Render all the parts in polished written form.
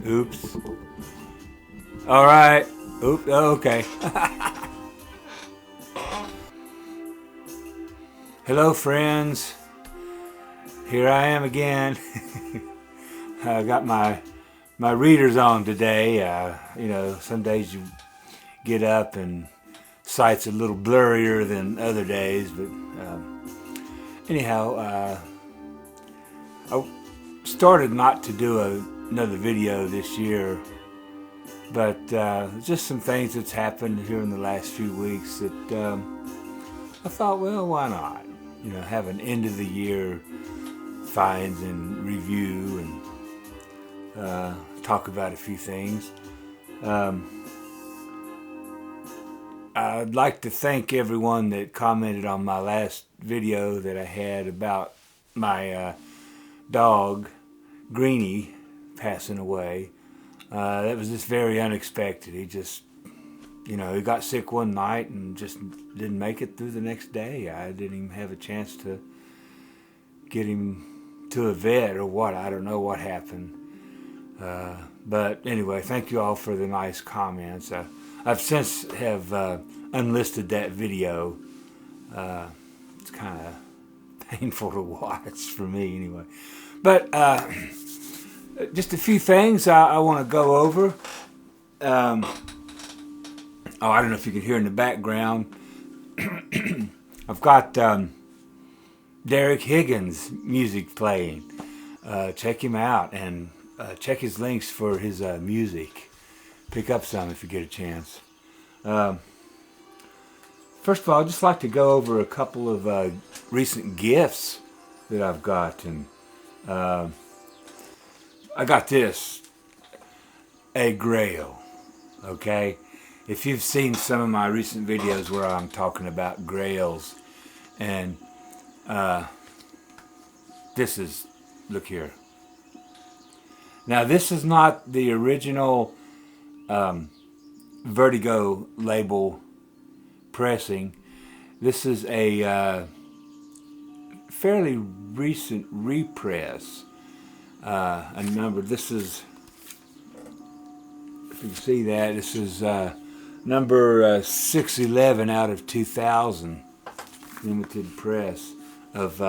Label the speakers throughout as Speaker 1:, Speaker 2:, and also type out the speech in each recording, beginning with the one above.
Speaker 1: Oops. All right. Oops. Oh, okay. Hello, friends. Here I am again. I got my readers on today. Some days you get up and sight's a little blurrier than other days, but anyhow, I started not to do another video this year, but just some things that's happened here in the last few weeks that I thought, well, why not? Have an end of the year finds and review and talk about a few things. I'd like to thank everyone that commented on my last video that I had about my dog, Greenie, passing away. That was just very unexpected. He just, he got sick one night and just didn't make it through the next day. I didn't even have a chance to get him to a vet or what. I don't know what happened. But anyway, thank you all for the nice comments. I've since have unlisted that video. It's kind of painful to watch for me anyway. But just a few things I want to go over. I don't know if you can hear in the background. I've got Dereck Higgins music playing. Check him out and check his links for his music. Pick up some if you get a chance. First of all, I'd just like to go over a couple of recent gifts that I've got. And I got this, a grail, okay? If you've seen some of my recent videos where I'm talking about grails, and this is, look here. Now this is not the original Vertigo label pressing. This is a fairly recent repress. This is, if you can see that, this is number 611 out of 2000 limited press of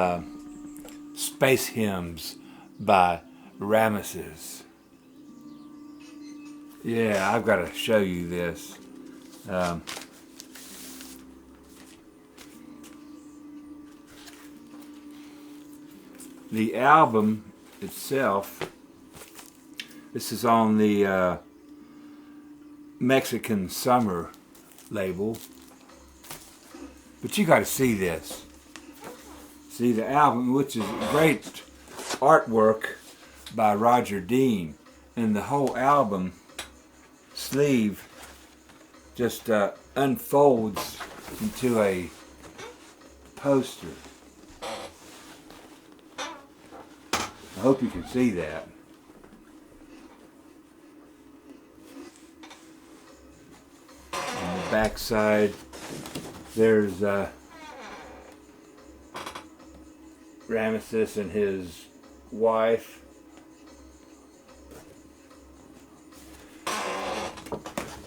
Speaker 1: Space Hymns by Ramesses. Yeah, I've got to show you this. The album itself, this is on the Mexican Summer label, but you got to see this. See the album, which is great artwork by Roger Dean, and the whole album sleeve just unfolds into a poster. I hope you can see that. On the back side, there's Ramesses and his wife.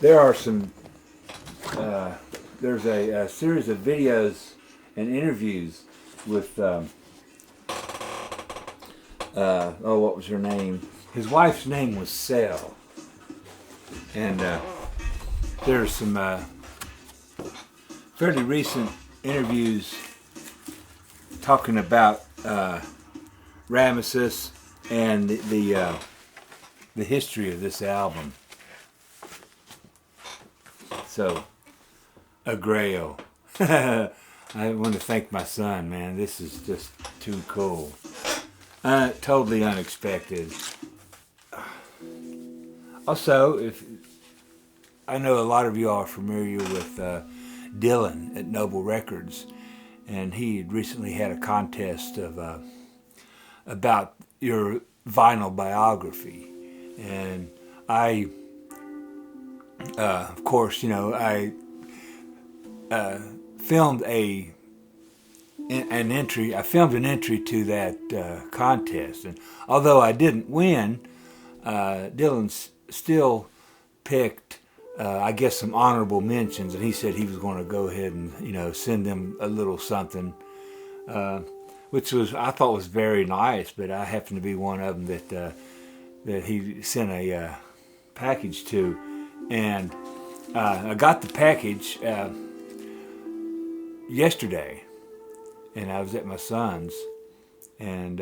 Speaker 1: There are some, there's a series of videos and interviews with, what was her name? His wife's name was Sel. And there's some fairly recent interviews talking about Ramesses and the history of this album. So, a grail. I want to thank my son, man. This is just too cool. Totally unexpected. Also, I know a lot of you are familiar with Dylan at Noble Records, and he had recently had a contest of about your vinyl biography, and I, of course, I filmed an entry. I filmed an entry to that contest, and although I didn't win, Dylan still picked, I guess, some honorable mentions, and he said he was going to go ahead and, you know, send them a little something, which was, I thought, was very nice. But I happened to be one of them that he sent a package to, and I got the package yesterday, and I was at my son's, and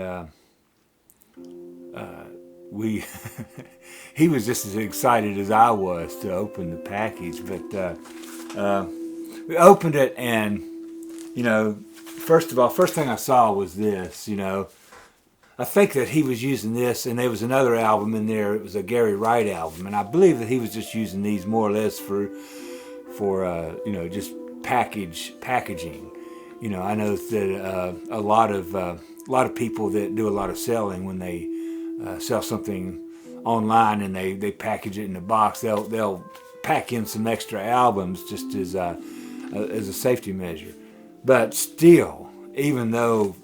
Speaker 1: we he was just as excited as I was to open the package. But we opened it, and, you know, first thing I saw was this. You know, I think that he was using this, and there was another album in there. It was a Gary Wright album, and I believe that he was just using these more or less for you know, just packaging. You know, I know that a lot of people that do a lot of selling, when they sell something online and they package it in a box, they'll pack in some extra albums just as a safety measure. But still, even though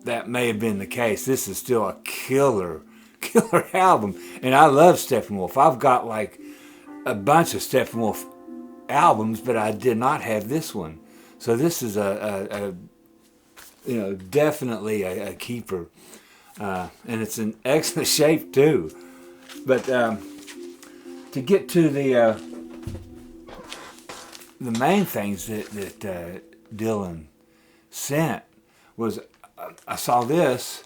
Speaker 1: that may have been the case, this is still a killer album. And I love Steppenwolf. I've got like a bunch of Steppenwolf albums, but I did not have this one. So this is a you know, definitely a keeper, and it's in excellent shape too. But to get to the main things that Dylan sent was, I saw this.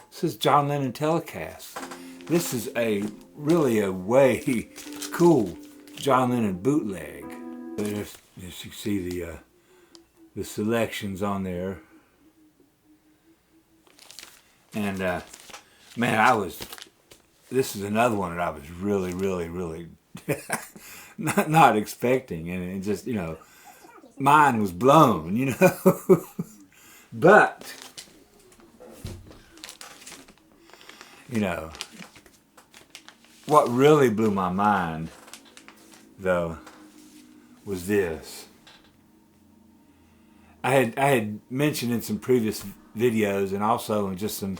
Speaker 1: This is John Lennon Telecast. This is really a way cool John Lennon bootleg. As you see the selections on there, and man, this is another one that I was really not expecting, and it just, you know, mind was blown, you know. But, you know, what really blew my mind, though, was this. I had mentioned in some previous videos, and also in just some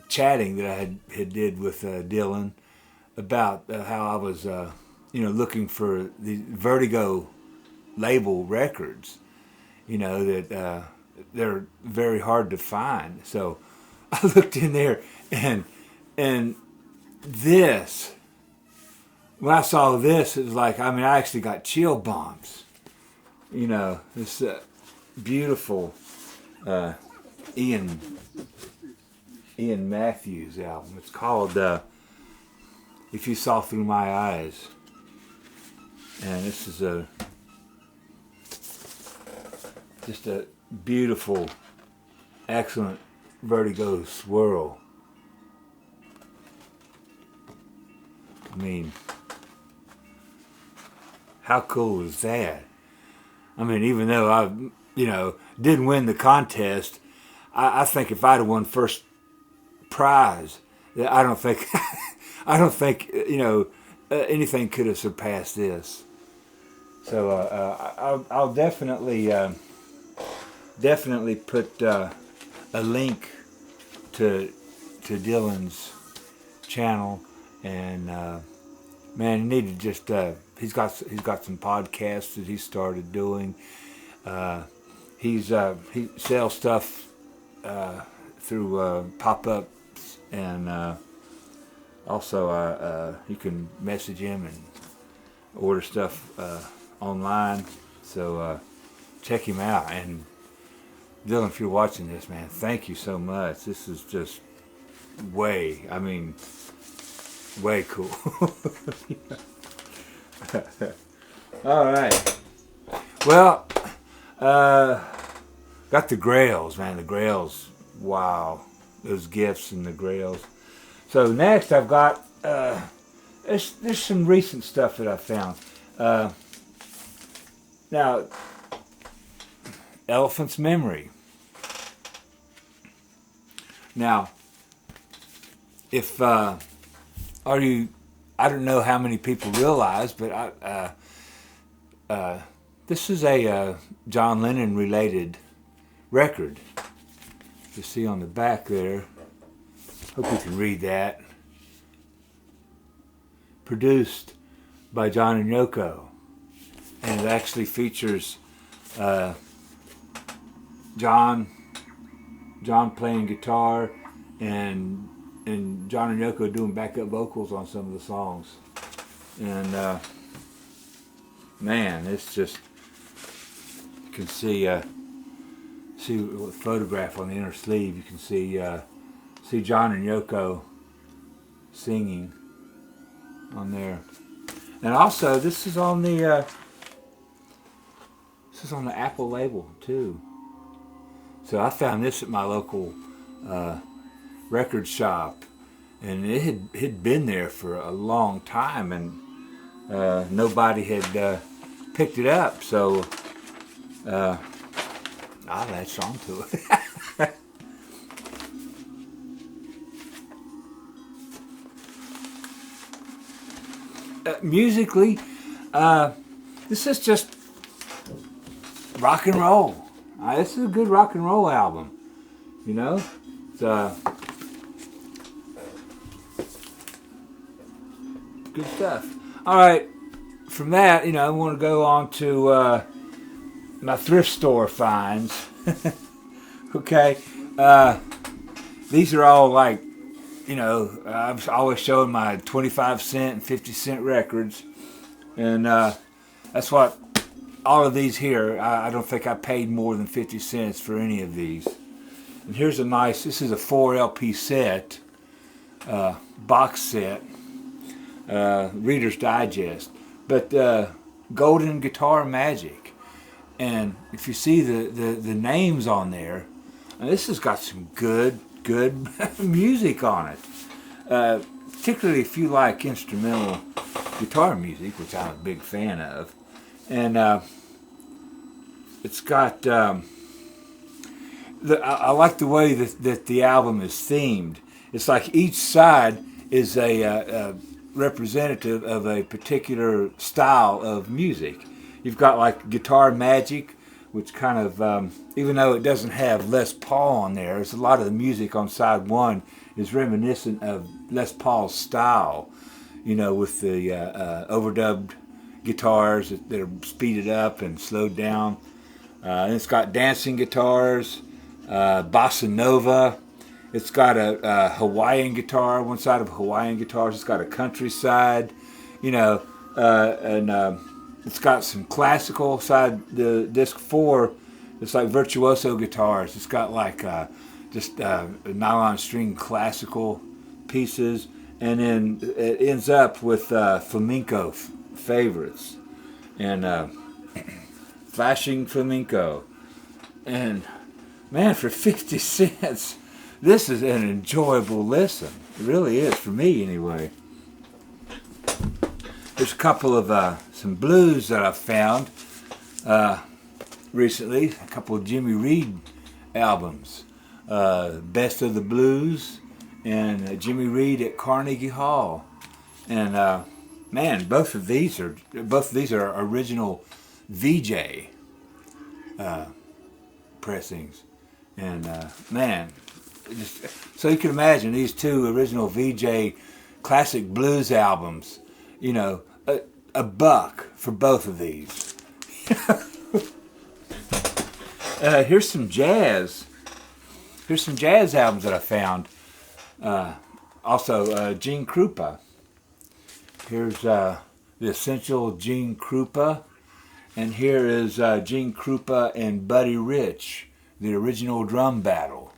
Speaker 1: chatting that I had did with Dylan about how I was you know, looking for the Vertigo label records, you know, that they're very hard to find. So I looked in there, and this, when I saw this, it was like, I mean, I actually got chill bumps. You know, this beautiful Ian Matthews album. It's called If You Saw Through My Eyes. And this is just a beautiful, excellent Vertigo swirl. I mean, how cool is that? I mean, even though I, you know, didn't win the contest, I think if I'd have won first prize, I don't think, you know, anything could have surpassed this. So I'll definitely put a link to Dylan's channel, and man, you need to just he's got some podcasts that he started doing. He sells stuff through pop-ups, and also you can message him and order stuff online. So check him out. And Dylan, if you're watching this, man, thank you so much. This is just way cool. All right. Well, got the grails, man. The grails. Wow, those gifts and the grails. So next, I've got there's some recent stuff that I found. Now, Elephant's Memory. Now, if I don't know how many people realize, but this is a John Lennon related record. You see on the back there, Hope you can read that. Produced by John and Yoko. And it actually features John playing guitar and John and Yoko doing backup vocals on some of the songs. And man, it's just, you can see a photograph on the inner sleeve. You can see John and Yoko singing on there. And also, this is on the Apple label too. So I found this at my local record shop, and it had been there for a long time, and nobody had picked it up. So I latched onto it. Musically, this is just rock and roll. This is a good rock and roll album. You know, it's good stuff. All right, from that, I want to go on to my thrift store finds. Okay, these are all like, I'm always showing my 25-cent and 50-cent records, and that's what all of these here. I don't think I paid more than 50 cents for any of these. And here's this is a 4 LP set, box set, Reader's Digest, but Golden Guitar Magic. And if you see the names on there, this has got some good music on it. Particularly if you like instrumental guitar music, which I'm a big fan of. And it's got, I like the way that the album is themed. It's like each side is a representative of a particular style of music. You've got like Guitar Magic, which kind of, even though it doesn't have Les Paul on there, there's a lot of the music on side one is reminiscent of Les Paul's style, with the overdubbed guitars that are speeded up and slowed down. And it's got dancing guitars, bossa nova. It's got a Hawaiian guitar, one side of Hawaiian guitars. It's got a country side, and it's got some classical side. The disc 4, it's like virtuoso guitars. It's got like just nylon string classical pieces, and then it ends up with flamenco favorites and flashing flamenco. And man, for 50 cents, this is an enjoyable listen. It really is, for me anyway. There's a couple of some blues that I've found recently. A couple of Jimmy Reed albums, Best of the Blues and Jimmy Reed at Carnegie Hall. And man, both of these are original VJ pressings. And man, so you can imagine these two original VJ classic blues albums. A buck for both of these. Here's some jazz. Here's some jazz albums that I found. Also, Gene Krupa. Here's the Essential Gene Krupa. And here is Gene Krupa and Buddy Rich, the original drum battle.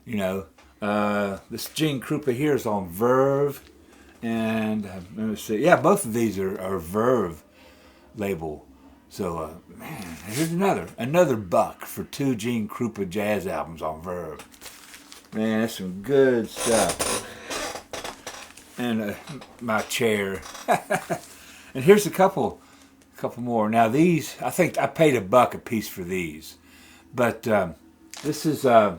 Speaker 1: This Gene Krupa here is on Verve. And let me see. Yeah, both of these are Verve label. So, man, here's another buck for 2 Gene Krupa jazz albums on Verve. Man, that's some good stuff. And my chair. And here's a couple more. Now these, I think I paid $1 a piece for these. But this is the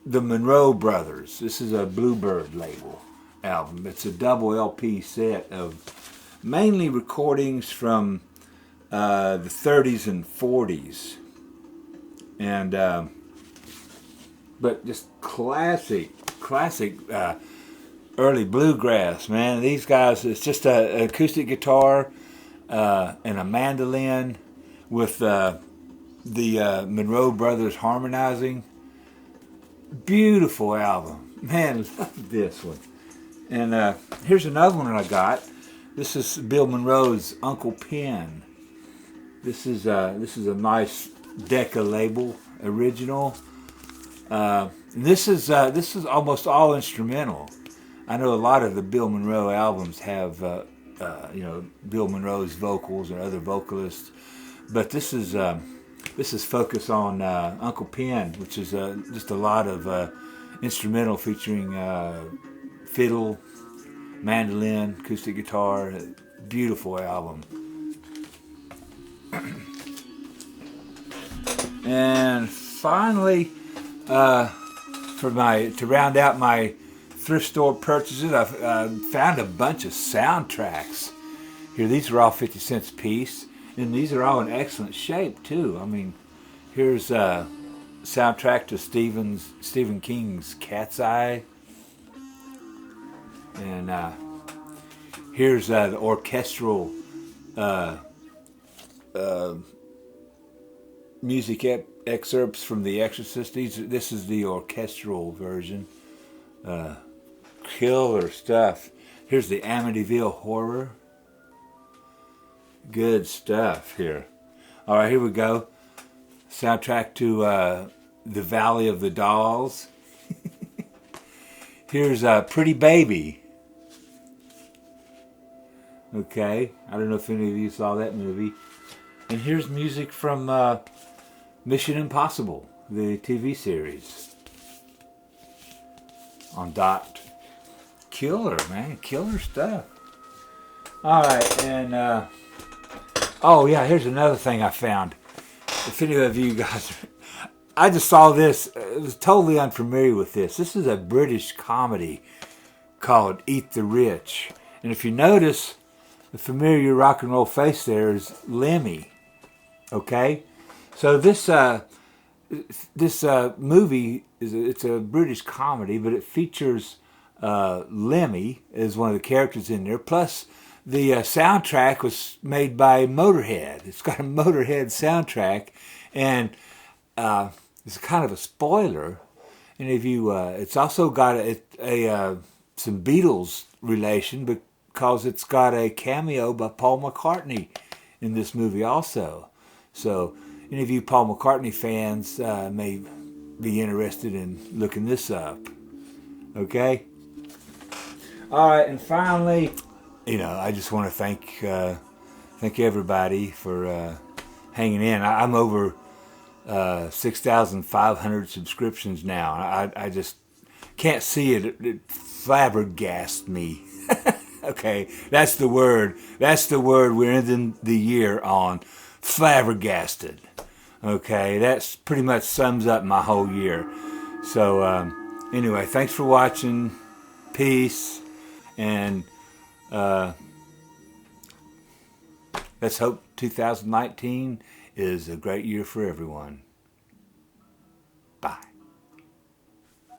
Speaker 1: Monroe Brothers. This is a Bluebird label album. It's a double LP set of mainly recordings from the 30s and 40s, and but just classic classic early bluegrass, man. These guys, it's just an acoustic guitar and a mandolin with the Monroe brothers harmonizing. Beautiful album, man. Love this one. And here's another one that I got. This is Bill Monroe's Uncle Pen. This is a nice Decca label original. This is almost all instrumental. I know a lot of the Bill Monroe albums have Bill Monroe's vocals or other vocalists, but this is focused on Uncle Pen, which is just a lot of instrumental featuring fiddle, mandolin, acoustic guitar. Beautiful album. And finally, to round out my thrift store purchases, I've found a bunch of soundtracks here. These are all 50 cents a piece, and these are all in excellent shape too. I mean, here's a soundtrack to Stephen King's Cat's Eye, and here's the orchestral music excerpts from The Exorcist. This is the orchestral version. Killer stuff. Here's the Amityville Horror. Good stuff here. All right, here we go. Soundtrack to The Valley of the Dolls. Here's Pretty Baby. Okay, I don't know if any of you saw that movie. And here's music from Mission Impossible, the TV series on Dot. Killer, man, killer stuff. All right, and oh yeah, here's another thing I found. If any of you guys, I just saw this. I was totally unfamiliar with this. This is a British comedy called Eat the Rich, and if you notice, the familiar rock and roll face there is Lemmy. Okay, so this movie it's a British comedy, but it features Lemmy as one of the characters in there. Plus, the soundtrack was made by Motorhead. It's got a Motorhead soundtrack, and it's kind of a spoiler. And if you, it's also got some Beatles relation because it's got a cameo by Paul McCartney in this movie also. So any of you Paul McCartney fans may be interested in looking this up. Okay? All right, and finally, I just want to thank everybody for hanging in. I'm over 6,500 subscriptions now. I just can't see it. It flabbergasted me. Okay, that's the word. That's the word we're ending the year on. Flabbergasted. Okay, that's pretty much sums up my whole year. So anyway, thanks for watching. Peace. And let's hope 2019 is a great year for everyone.